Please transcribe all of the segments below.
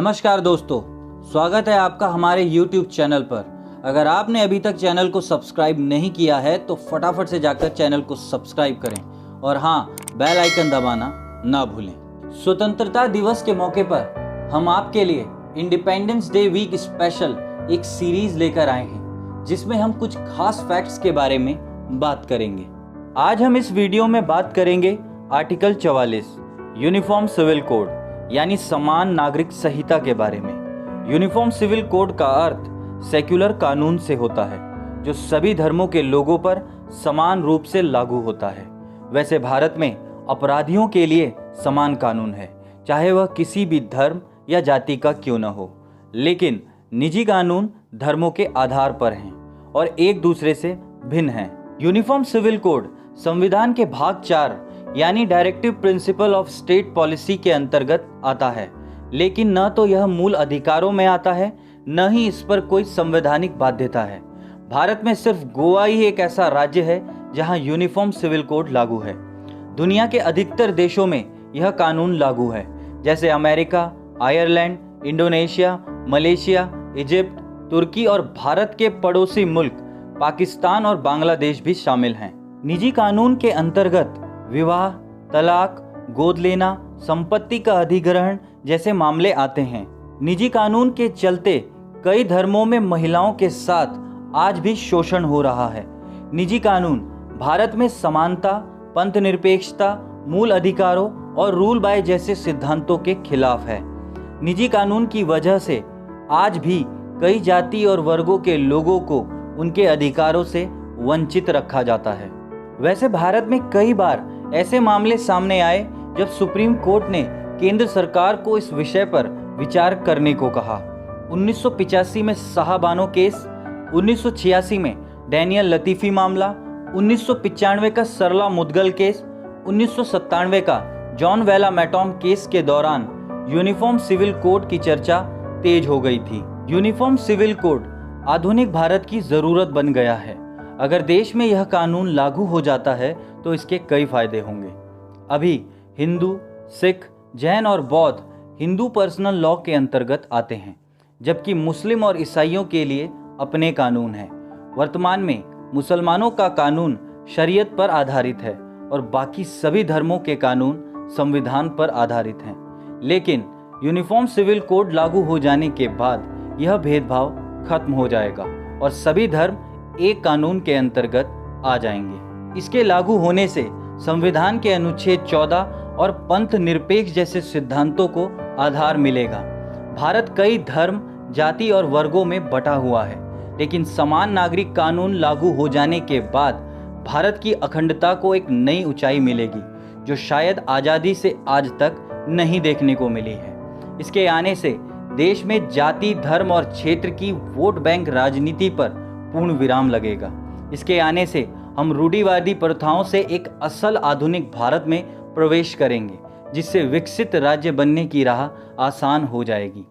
नमस्कार दोस्तों, स्वागत है आपका हमारे YouTube चैनल पर। अगर आपने अभी तक चैनल को सब्सक्राइब नहीं किया है तो फटाफट से जाकर चैनल को सब्सक्राइब करें और हाँ, बेल आइकन दबाना ना भूलें। स्वतंत्रता दिवस के मौके पर हम आपके लिए इंडिपेंडेंस डे वीक स्पेशल एक सीरीज लेकर आए हैं जिसमें हम कुछ खास फैक्ट्स के बारे में बात करेंगे। आज हम इस वीडियो में बात करेंगे आर्टिकल 44 यूनिफॉर्म सिविल कोड यानी समान नागरिक संहिता के बारे में। यूनिफॉर्म सिविल कोड का अर्थ सेक्युलर कानून से होता है जो सभी धर्मों के लोगों पर समान रूप से लागू होता है। वैसे भारत में अपराधियों के लिए समान कानून है, चाहे वह किसी भी धर्म या जाति का क्यों न हो, लेकिन निजी कानून धर्मों के आधार पर हैं और एक दूसरे से भिन्न हैं। यूनिफॉर्म सिविल कोड संविधान के भाग 4 यानी directive principle of state policy के अंतर्गत आता है, लेकिन न तो यह मूल अधिकारों में आता है न ही इस पर कोई संवैधानिक बाध्यता है। भारत में सिर्फ गोवा ही एक ऐसा राज्य है जहां यूनिफॉर्म सिविल कोड लागू है। दुनिया के अधिकतर देशों में यह कानून लागू है, जैसे America, Ireland, Indonesia, Malaysia, Egypt, तुर्की और भारत के पड़ोसी मुल्क पाकिस्तान और बांग्लादेश भी शामिल हैं। निजी कानून के अंतर्गत विवाह, तलाक, गोद लेना, संपत्ति का अधिग्रहण जैसे मामले आते हैं। निजी कानून के चलते कई धर्मों में महिलाओं के साथ आज भी शोषण हो रहा है। निजी कानून भारत में समानता, पंथ निरपेक्षता, मूल अधिकारों और रूल बाय जैसे सिद्धांतों के खिलाफ है। निजी कानून की वजह से आज भी कई जाति और वर्गों के लोगों को उनके अधिकारों से वंचित रखा जाता है। वैसे भारत में कई बार ऐसे मामले सामने आए जब सुप्रीम कोर्ट ने केंद्र सरकार को इस विषय पर विचार करने को कहा। 1985 में शाहबानो केस, 1986 में डैनियल लतीफ़ी मामला, 1995 का सरला मुदगल केस, 1997 का जॉन वेला मैटॉम केस के दौरान यूनिफॉर्म सिविल कोड की चर्चा तेज हो गई थी। यूनिफॉर्म सिविल कोड आधुनिक भारत की जरूरत बन गया है। अगर देश में यह कानून लागू हो जाता है तो इसके कई फायदे होंगे। अभी हिंदू, सिख, जैन और बौद्ध हिंदू पर्सनल लॉ के अंतर्गत आते हैं, जबकि मुस्लिम और ईसाइयों के लिए अपने कानून हैं। वर्तमान में मुसलमानों का कानून शरीयत पर आधारित है और बाकी सभी धर्मों के कानून संविधान पर आधारित हैं। लेकिन यूनिफॉर्म सिविल कोड लागू हो जाने के बाद यह भेदभाव खत्म हो जाएगा और सभी धर्म एक कानून के अंतर्गत आ जाएंगे। इसके लागू होने से संविधान के अनुच्छेद 14 और पंथ निरपेक्ष जैसे सिद्धांतों को आधार मिलेगा। भारत कई धर्म, जाति और वर्गों में बटा हुआ है, लेकिन समान नागरिक कानून लागू हो जाने के बाद भारत की अखंडता को एक नई ऊंचाई मिलेगी जो शायद आज़ादी से आज तक नहीं देखने को मिली है। इसके आने से देश में जाति, धर्म और क्षेत्र की वोट बैंक राजनीति पर पूर्ण विराम लगेगा। इसके आने से हम रूढ़िवादी प्रथाओं से एक असल आधुनिक भारत में प्रवेश करेंगे, जिससे विकसित राज्य बनने की राह आसान हो जाएगी।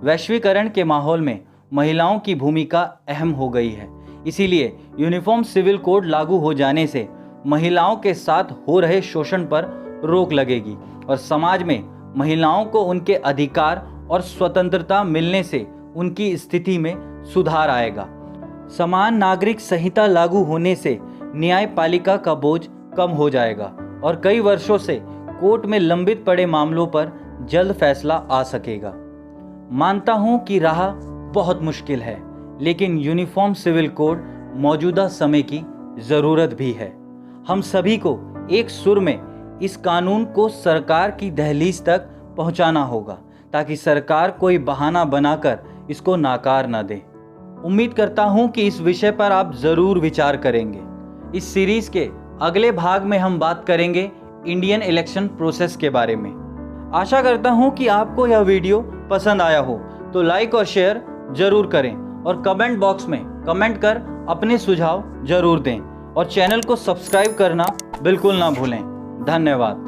वैश्वीकरण के माहौल में महिलाओं की भूमिका अहम हो गई है, इसीलिए यूनिफॉर्म सिविल कोड लागू हो जाने से महिलाओं के साथ हो रहे शोषण पर रोक लगेगी और समाज में महिलाओं को उनके अधिकार और स्वतंत्रता मिलने से उनकी स्थिति में सुधार आएगा। समान नागरिक संहिता लागू होने से न्यायपालिका का बोझ कम हो जाएगा और कई वर्षों से कोर्ट में लंबित पड़े मामलों पर जल्द फैसला आ सकेगा। मानता हूं कि राह बहुत मुश्किल है, लेकिन यूनिफॉर्म सिविल कोड मौजूदा समय की ज़रूरत भी है। हम सभी को एक सुर में इस कानून को सरकार की दहलीज तक पहुंचाना होगा ताकि सरकार कोई बहाना बनाकर इसको नाकार न दे। उम्मीद करता हूं कि इस विषय पर आप ज़रूर विचार करेंगे। इस सीरीज़ के अगले भाग में हम बात करेंगे इंडियन इलेक्शन प्रोसेस के बारे में। आशा करता हूं कि आपको यह वीडियो पसंद आया हो तो लाइक और शेयर ज़रूर करें और कमेंट बॉक्स में कमेंट कर अपने सुझाव ज़रूर दें और चैनल को सब्सक्राइब करना बिल्कुल ना भूलें। धन्यवाद।